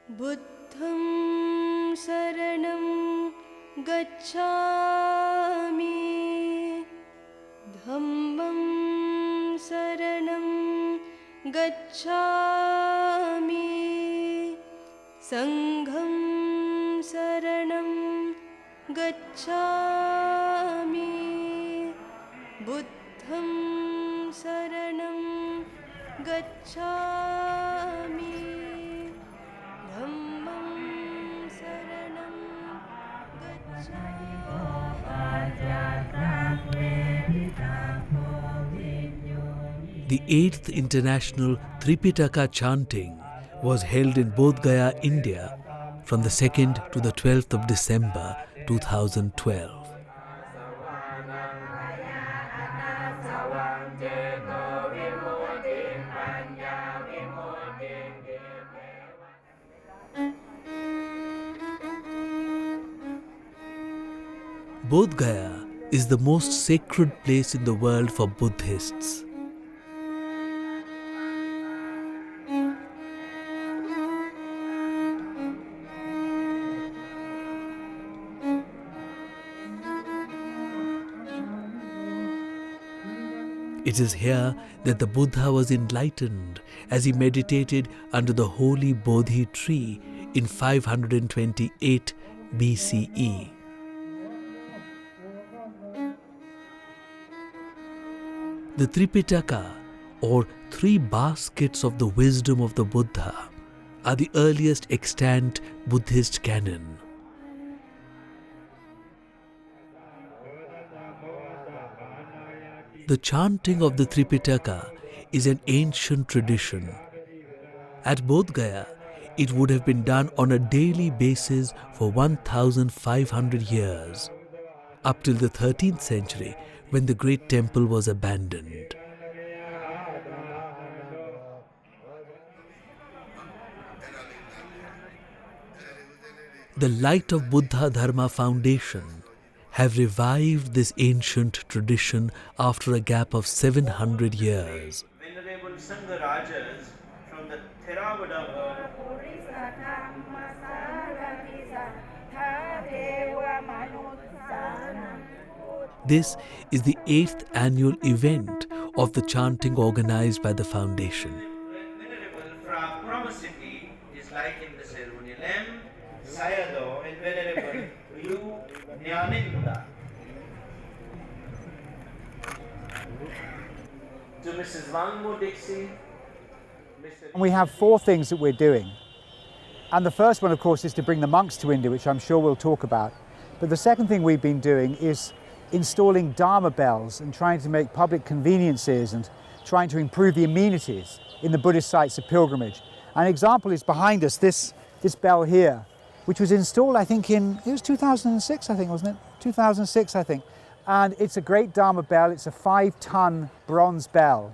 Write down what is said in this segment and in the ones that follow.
Buddham saranam gacchami, Dhammam saranam gacchami, Sangham saranam gacchami, Buddham saranam gacchami, Dhammam saranam gacchami. The 8th International Tripitaka Chanting was held in Bodhgaya, India from the 2nd to the 12th of December 2012. Bodhgaya is the most sacred place in the world for Buddhists. It is here that the Buddha was enlightened as he meditated under the holy Bodhi tree in 528 BCE. The Tripitaka, or three baskets of the wisdom of the Buddha, are the earliest extant Buddhist canon. The chanting of the Tripitaka is an ancient tradition. At Bodhgaya, it would have been done on a daily basis for 1,500 years, up till the 13th century when the great temple was abandoned. The Light of Buddha Dharma Foundation have revived this ancient tradition after a gap of 700 years. Venerable Sangha Rajas from the Theravada This is the 8th annual event of the chanting organized by the foundation. Venerable Fra City is like in the ceremonial M, Sayadaw and Venerable U Nyaninda. To Mrs. Wangmo Dixie, And we have four things that we're doing. And the first one, of course, is to bring the monks to India, which I'm sure we'll talk about. But the second thing we've been doing is installing Dharma bells and trying to make public conveniences and trying to improve the amenities in the Buddhist sites of pilgrimage. An example is behind us, this bell here, which was installed, I think, it was 2006, I think, wasn't it? 2006, I think. And it's a great Dharma bell. It's a 5-ton bronze bell.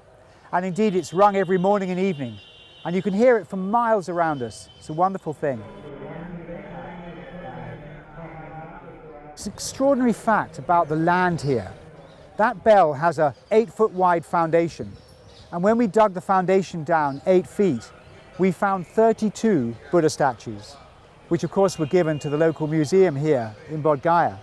And indeed, it's rung every morning and evening. And you can hear it for miles around us. It's a wonderful thing. It's an extraordinary fact about the land here. That bell has a 8-foot wide foundation. And when we dug the foundation down 8 feet, we found 32 Buddha statues, which of course were given to the local museum here in Bodhgaya.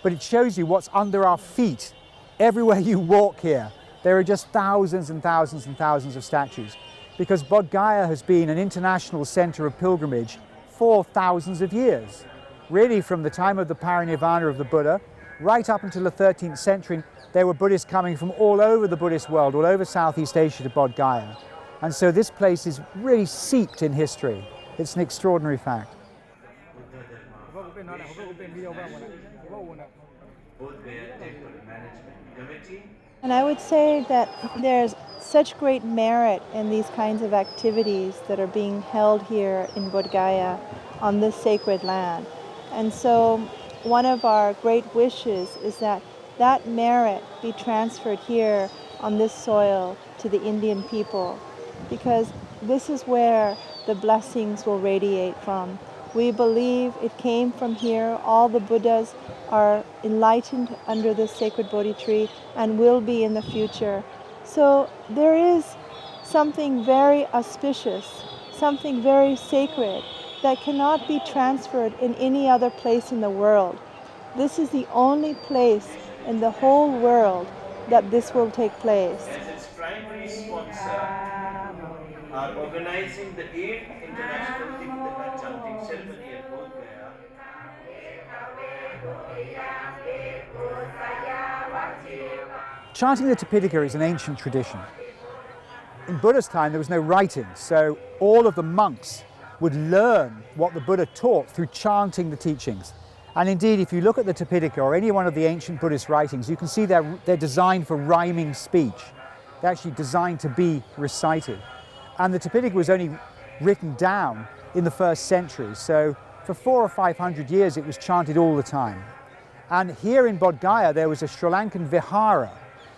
But it shows you what's under our feet. Everywhere you walk here, there are just thousands and thousands and thousands of statues, because Bodhgaya has been an international center of pilgrimage for thousands of years. Really, from the time of the parinirvana of the Buddha, right up until the 13th century, there were Buddhists coming from all over the Buddhist world, all over Southeast Asia to Bodhgaya. And so this place is really steeped in history. It's an extraordinary fact. And I would say that there's such great merit in these kinds of activities that are being held here in Bodhgaya on this sacred land. And so one of our great wishes is that that merit be transferred here on this soil to the Indian people, because this is where the blessings will radiate from. We believe it came from here. All the Buddhas are enlightened under this sacred Bodhi tree and will be in the future. So there is something very auspicious, something very sacred that cannot be transferred in any other place in the world. This is the only place in the whole world that this will take place. As its primary sponsor, are organizing the 8th International Tripitaka Chanting Ceremony at Bodhgaya. Chanting the Tripitaka is an ancient tradition. In Buddha's time, there was no writing, so all of the monks would learn what the Buddha taught through chanting the teachings. And indeed, if you look at the Tripitaka or any one of the ancient Buddhist writings, you can see they're designed for rhyming speech. They're actually designed to be recited. And the Tripitaka was only written down in the 1st century, so for 400 or 500 years it was chanted all the time. And here in Bodhgaya there was a Sri Lankan vihara,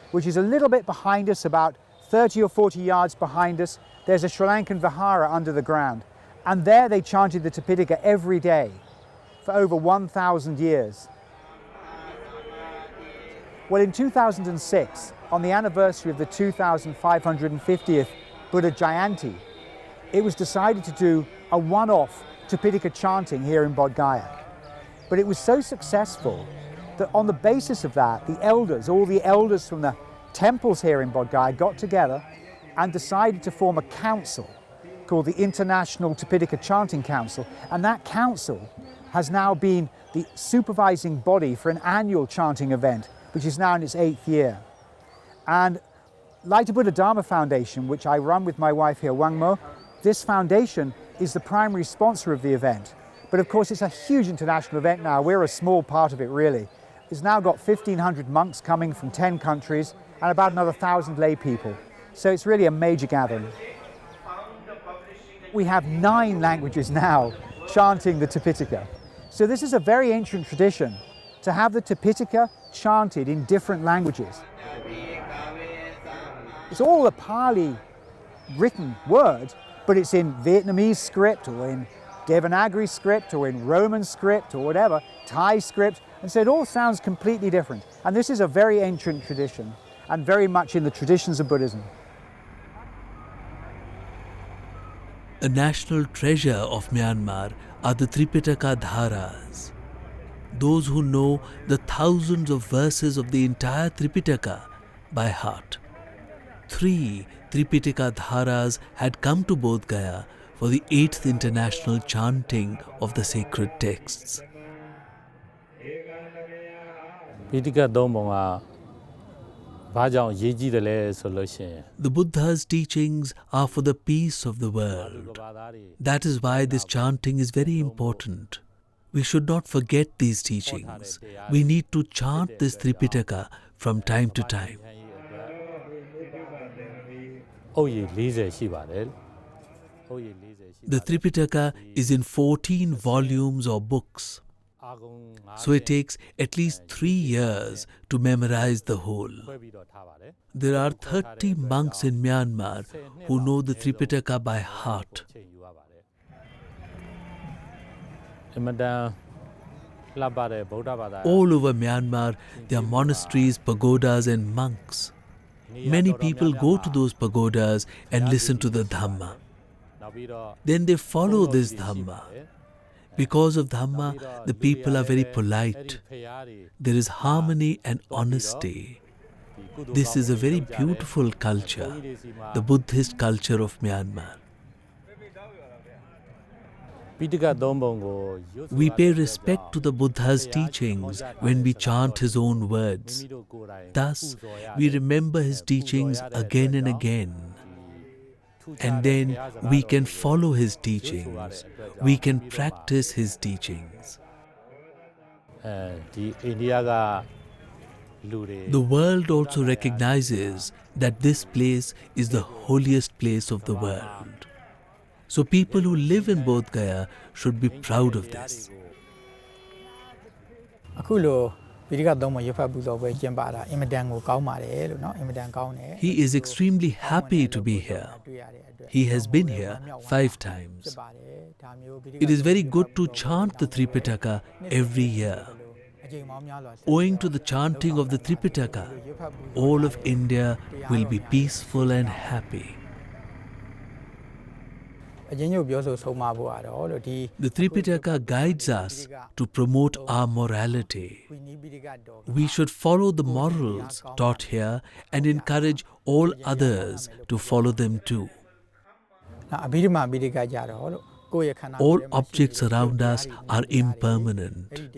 which is a little bit behind us, about 30 or 40 yards behind us. There's a Sri Lankan vihara under the ground. And there they chanted the Tripitaka every day for over 1,000 years. Well, in 2006, on the anniversary of the 2550th Buddha Jayanti, it was decided to do a one-off Tripitaka chanting here in Bodhgaya. But it was so successful that on the basis of that, the elders, all the elders from the temples here in Bodhgaya got together and decided to form a council called the International Tripitaka Chanting Council, and that council has now been the supervising body for an annual chanting event, which is now in its 8th year. And like the Buddha Dharma Foundation, which I run with my wife here, Wang Mo, this foundation is the primary sponsor of the event. But of course it's a huge international event now. We're a small part of it really. It's now got 1,500 monks coming from 10 countries and about another 1,000 lay people. So it's really a major gathering. We have 9 languages now chanting the Tripitaka. So this is a very ancient tradition to have the Tripitaka chanted in different languages. It's all a Pali written word, but it's in Vietnamese script or in Devanagari script or in Roman script or whatever, Thai script, and so it all sounds completely different. And this is a very ancient tradition and very much in the traditions of Buddhism. A national treasure of Myanmar are the Tripitaka Dharas. Those who know the thousands of verses of the entire Tripitaka by heart. 3 Tripitaka Dharas had come to Bodhgaya for the 8th International Chanting of the sacred texts. The Buddha's teachings are for the peace of the world. That is why this chanting is very important. We should not forget these teachings. We need to chant this Tripitaka from time to time. The Tripitaka is in 14 volumes or books. So it takes at least 3 years to memorize the whole. There are 30 monks in Myanmar who know the Tripitaka by heart. All over Myanmar, there are monasteries, pagodas and monks. Many people go to those pagodas and listen to the Dhamma. Then they follow this Dhamma. Because of Dhamma, the people are very polite. There is harmony and honesty. This is a very beautiful culture, the Buddhist culture of Myanmar. We pay respect to the Buddha's teachings when we chant his own words. Thus, we remember his teachings again and again. And then we can follow his teachings. We can practice his teachings. The world also recognizes that this place is the holiest place of the world. So people who live in Bodhgaya should be proud of this. He is extremely happy to be here. He has been here 5 times. It is very good to chant the Tripitaka every year. Owing to the chanting of the Tripitaka, all of India will be peaceful and happy. The Tripitaka guides us to promote our morality. We should follow the morals taught here and encourage all others to follow them too. All objects around us are impermanent.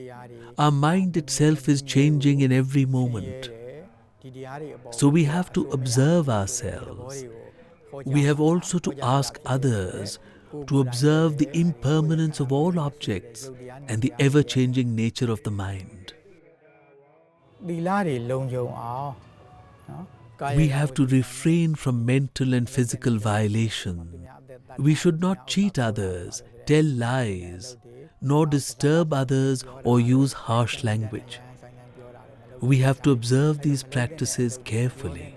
Our mind itself is changing in every moment. So we have to observe ourselves. We have also to ask others to observe the impermanence of all objects and the ever-changing nature of the mind. We have to refrain from mental and physical violation. We should not cheat others, tell lies, nor disturb others or use harsh language. We have to observe these practices carefully.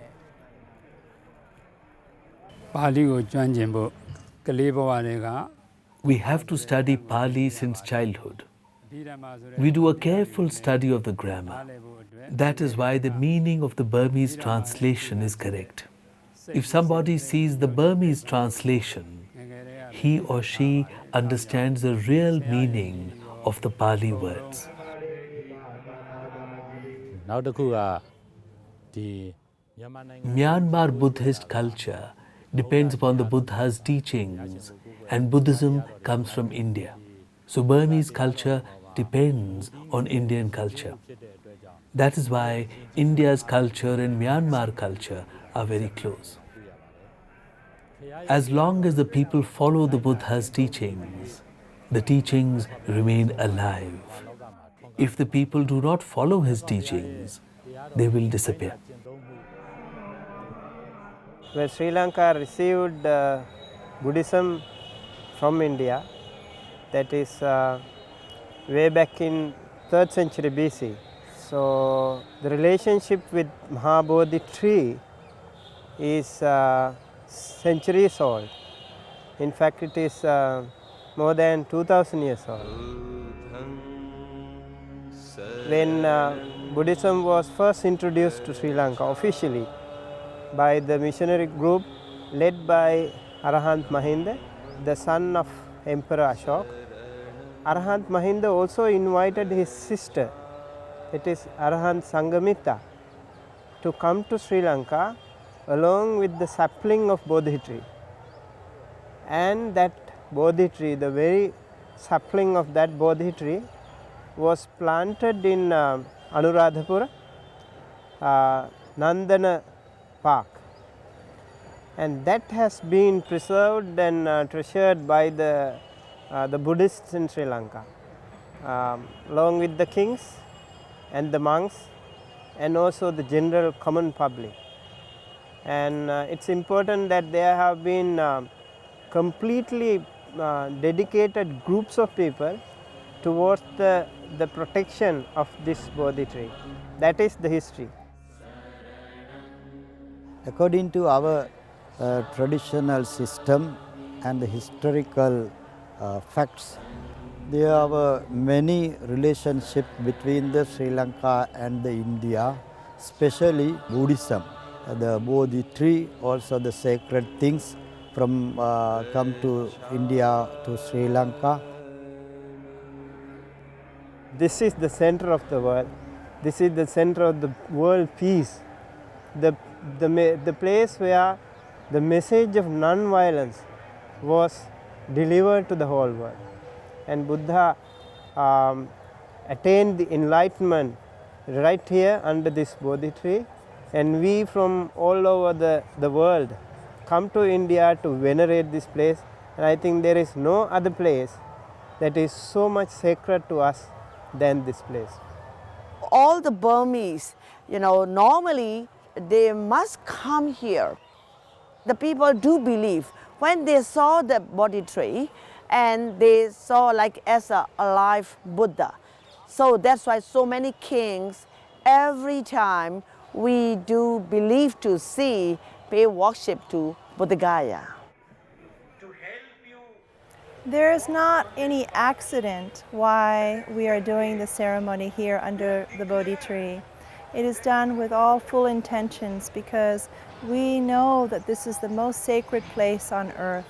We have to study Pali since childhood. We do a careful study of the grammar. That is why the meaning of the Burmese translation is correct. If somebody sees the Burmese translation, he or she understands the real meaning of the Pali words. Myanmar Buddhist culture depends upon the Buddha's teachings, and Buddhism comes from India. So Burmese culture depends on Indian culture. That is why India's culture and Myanmar culture are very close. As long as the people follow the Buddha's teachings, the teachings remain alive. If the people do not follow his teachings, they will disappear. When Sri Lanka received Buddhism from India, that is way back in 3rd century BC. So the relationship with Mahabodhi tree is centuries old. In fact, it is more than 2000 years old. When Buddhism was first introduced to Sri Lanka officially by the missionary group led by Arahant Mahinda, the son of Emperor Ashok. Arahant Mahinda also invited his sister, it is Arahant Sangamita, to come to Sri Lanka along with the sapling of Bodhi tree. And that Bodhi tree, the very sapling of that Bodhi tree, was planted in Anuradhapura, Nandana Park, and that has been preserved and treasured by the Buddhists in Sri Lanka, along with the kings and the monks and also the general common public. And it's important that there have been completely dedicated groups of people towards the protection of this Bodhi tree. That is the history. According to our traditional system and the historical facts, there are many relationships between the Sri Lanka and the India, especially Buddhism. The Bodhi tree, also the sacred things from come to India to Sri Lanka. This is the center of the world. This is the center of the world peace. The place where the message of non-violence was delivered to the whole world. And Buddha attained the enlightenment right here under this Bodhi tree. And we from all over the world come to India to venerate this place. And I think there is no other place that is so much sacred to us than this place. All the Burmese, normally they must come here. The people do believe when they saw the Bodhi tree and they saw like as a alive Buddha. So that's why so many kings, every time we do believe to see, pay worship to Bodhgaya. There is not any accident why we are doing the ceremony here under the Bodhi tree. It is done with all full intentions because we know that this is the most sacred place on earth.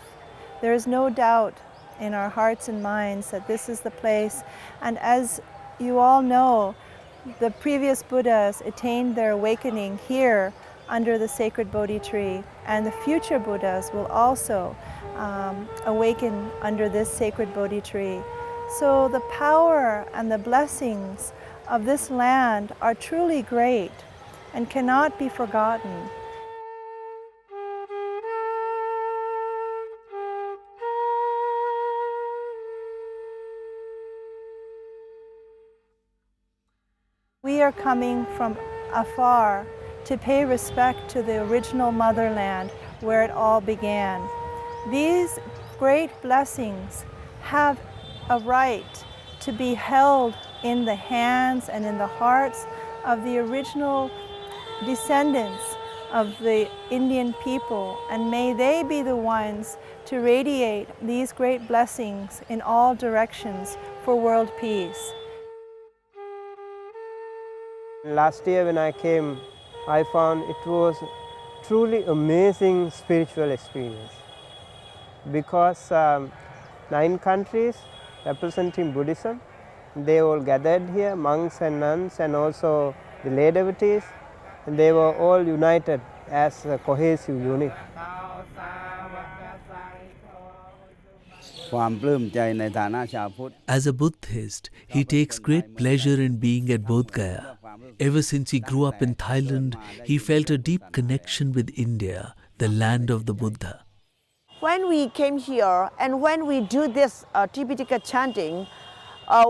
There is no doubt in our hearts and minds that this is the place. And as you all know, the previous Buddhas attained their awakening here under the sacred Bodhi tree, and the future Buddhas will also awaken under this sacred Bodhi tree. So the power and the blessings of this land are truly great and cannot be forgotten. We are coming from afar to pay respect to the original motherland where it all began. These great blessings have a right to be held in the hands and in the hearts of the original descendants of the Indian people, and may they be the ones to radiate these great blessings in all directions for world peace. Last year when I came, I found it was truly amazing spiritual experience, because 9 countries representing Buddhism, they all gathered here, monks and nuns and also the lay devotees, and they were all united as a cohesive unit. As a Buddhist, he takes great pleasure in being at Bodhgaya. Ever since he grew up in Thailand, he felt a deep connection with India, the land of the Buddha. When we came here and when we do this Tripitaka chanting,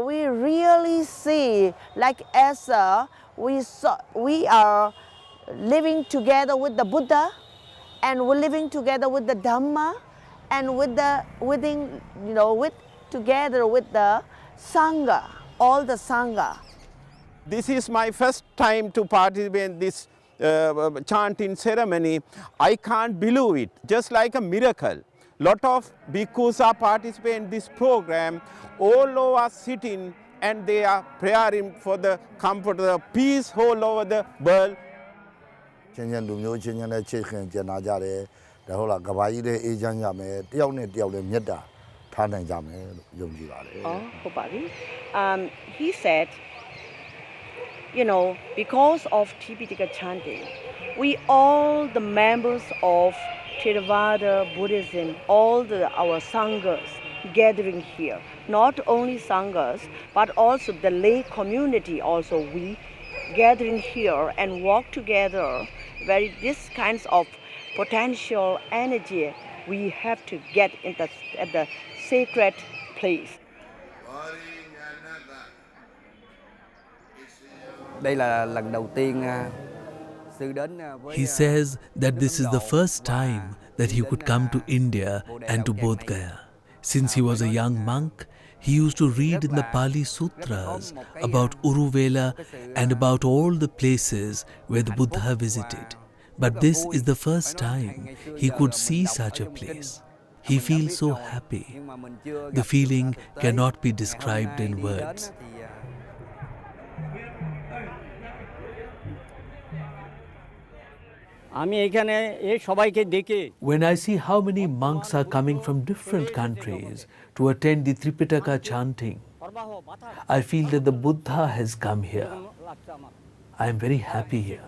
we really see like as we are living together with the Buddha, and we're living together with the Dhamma, and together with the Sangha, all the Sangha. This is my first time to participate in this chanting ceremony. I can't believe it, just like a miracle. Lot of bhikkhus are participating in this program. All over sitting and they are praying for the comfort, the peace all over the world. He said, you know, because of Tripitaka chanting, we all the members of Theravada Buddhism, our Sanghas gathering here, not only Sanghas, but also the lay community also, we gathering here and walk together, where this kinds of potential energy we have to get at the sacred place. He says that this is the first time that he could come to India and to Bodhgaya. Since he was a young monk, he used to read in the Pali Sutras about Uruvela and about all the places where the Buddha visited. But this is the first time he could see such a place. He feels so happy. The feeling cannot be described in words. When I see how many monks are coming from different countries to attend the Tripitaka chanting, I feel that the Buddha has come here. I am very happy here.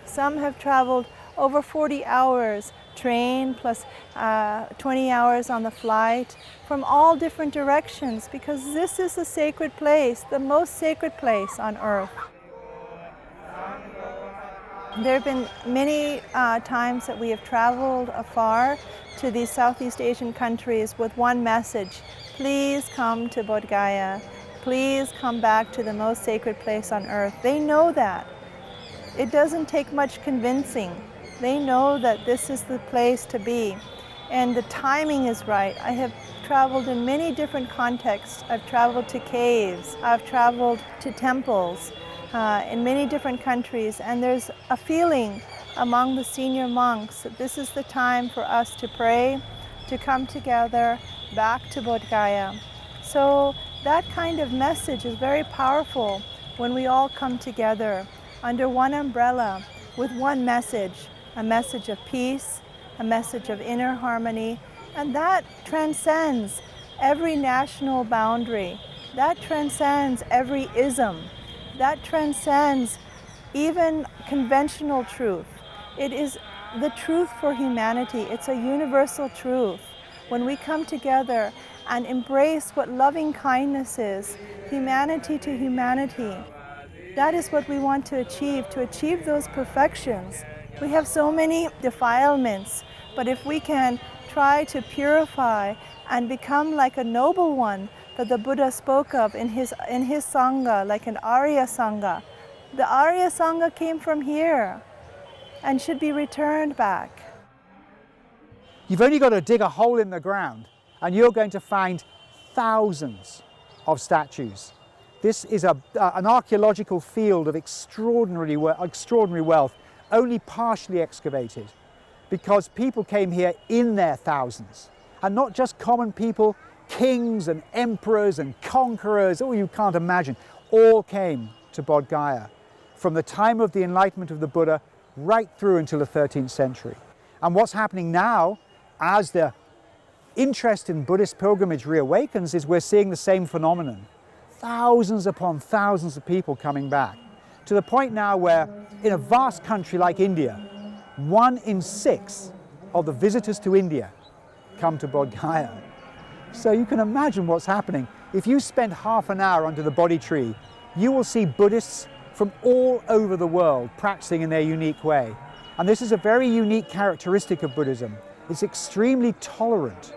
Some have traveled over 40 hours, train plus 20 hours on the flight, from all different directions, because this is a sacred place, the most sacred place on earth. There have been many times that we have traveled afar to these Southeast Asian countries with one message: please come to Bodhgaya, please come back to the most sacred place on earth. They know that. It doesn't take much convincing. They know that this is the place to be, and the timing is right. I have traveled in many different contexts. I've traveled to caves, I've traveled to temples in many different countries, and there's a feeling among the senior monks that this is the time for us to pray, to come together back to Bodhgaya. So that kind of message is very powerful when we all come together under one umbrella with one message, a message of peace, a message of inner harmony, and that transcends every national boundary. That transcends every ism. That transcends even conventional truth. It is the truth for humanity. It's a universal truth. When we come together and embrace what loving kindness is, humanity to humanity, that is what we want to achieve those perfections. We have so many defilements, but if we can try to purify and become like a noble one that the Buddha spoke of in his Sangha, like an Arya Sangha. The Arya Sangha came from here and should be returned back. You've only got to dig a hole in the ground and you're going to find thousands of statues. This is an archaeological field of extraordinary wealth, only partially excavated, because people came here in their thousands. And not just common people, kings and emperors and conquerors, you can't imagine, all came to Bodhgaya from the time of the enlightenment of the Buddha right through until the 13th century. And what's happening now, as the interest in Buddhist pilgrimage reawakens, is we're seeing the same phenomenon. Thousands upon thousands of people coming back, to the point now where in a vast country like India, 1 in 6 of the visitors to India come to Bodhgaya. So you can imagine what's happening. If you spend half an hour under the Bodhi tree, you will see Buddhists from all over the world practicing in their unique way. And this is a very unique characteristic of Buddhism. It's extremely tolerant.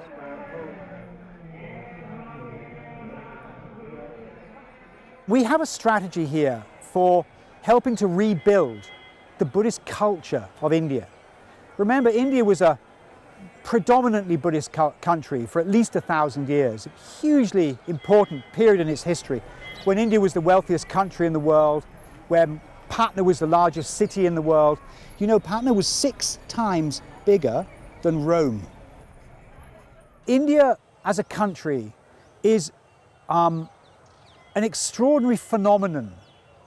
We have a strategy here for helping to rebuild the Buddhist culture of India. Remember, India was a predominantly Buddhist country for at least 1,000 years, a hugely important period in its history, when India was the wealthiest country in the world, where Patna was the largest city in the world. You know, Patna was 6 times bigger than Rome. India as a country is an extraordinary phenomenon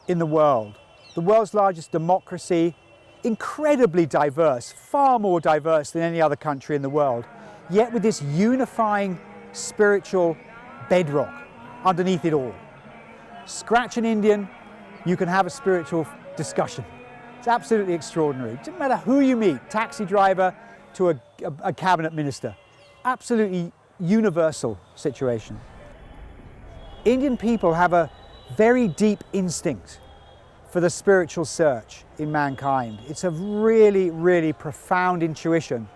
in the world's largest democracy, incredibly diverse, far more diverse than any other country in the world, yet with this unifying spiritual bedrock underneath it all. Scratch an Indian, you can have a spiritual discussion. It's absolutely extraordinary. It doesn't matter who you meet, taxi driver to a cabinet minister. Absolutely universal situation. Indian people have a very deep instinct for the spiritual search in mankind. It's a really, really profound intuition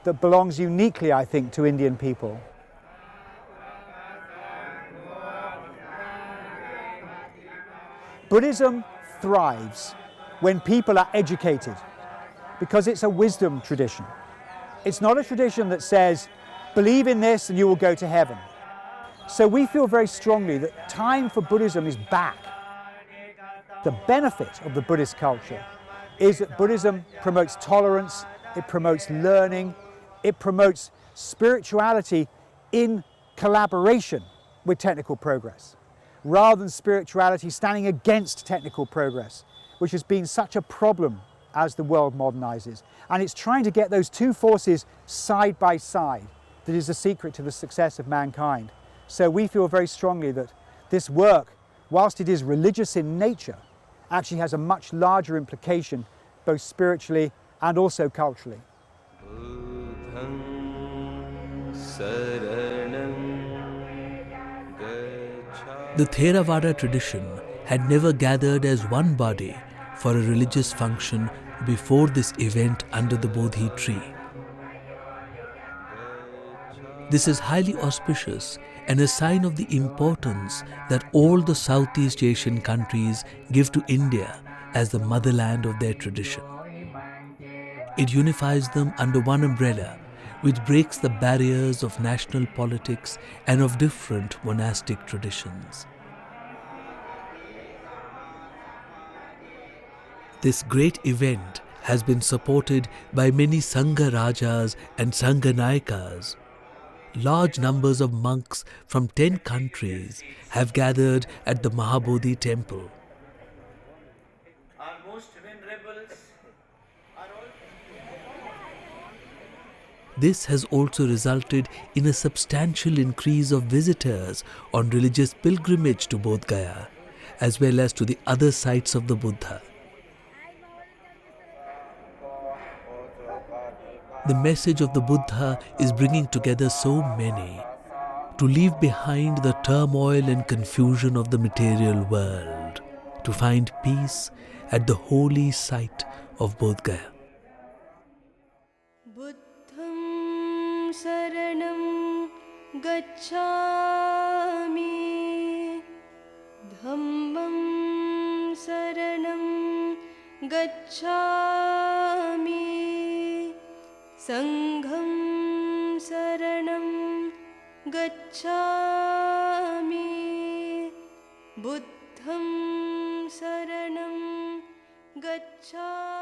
that belongs uniquely, I think, to Indian people. Buddhism thrives when people are educated, because it's a wisdom tradition. It's not a tradition that says, believe in this and you will go to heaven. So we feel very strongly that time for Buddhism is back. The benefit of the Buddhist culture is that Buddhism promotes tolerance, it promotes learning, it promotes spirituality in collaboration with technical progress, rather than spirituality standing against technical progress, which has been such a problem as the world modernizes. And it's trying to get those two forces side by side that is the secret to the success of mankind. So we feel very strongly that this work, whilst it is religious in nature, actually has a much larger implication, both spiritually and also culturally. The Theravada tradition had never gathered as one body for a religious function before this event under the Bodhi tree. This is highly auspicious and a sign of the importance that all the Southeast Asian countries give to India as the motherland of their tradition. It unifies them under one umbrella, which breaks the barriers of national politics and of different monastic traditions. This great event has been supported by many Sangha Rajas and Sangha Nayakas. Large numbers of monks from 10 countries have gathered at the Mahabodhi temple. Our most venerables are all This has also resulted in a substantial increase of visitors on religious pilgrimage to Bodhgaya, as well as to the other sites of the Buddha. The message of the Buddha is bringing together so many to leave behind the turmoil and confusion of the material world, to find peace at the holy site of Bodhgaya. Buddham saranam gacchami, dhammam saranam gacchami, sangham saranam gacchami, buddham saranam gacchami.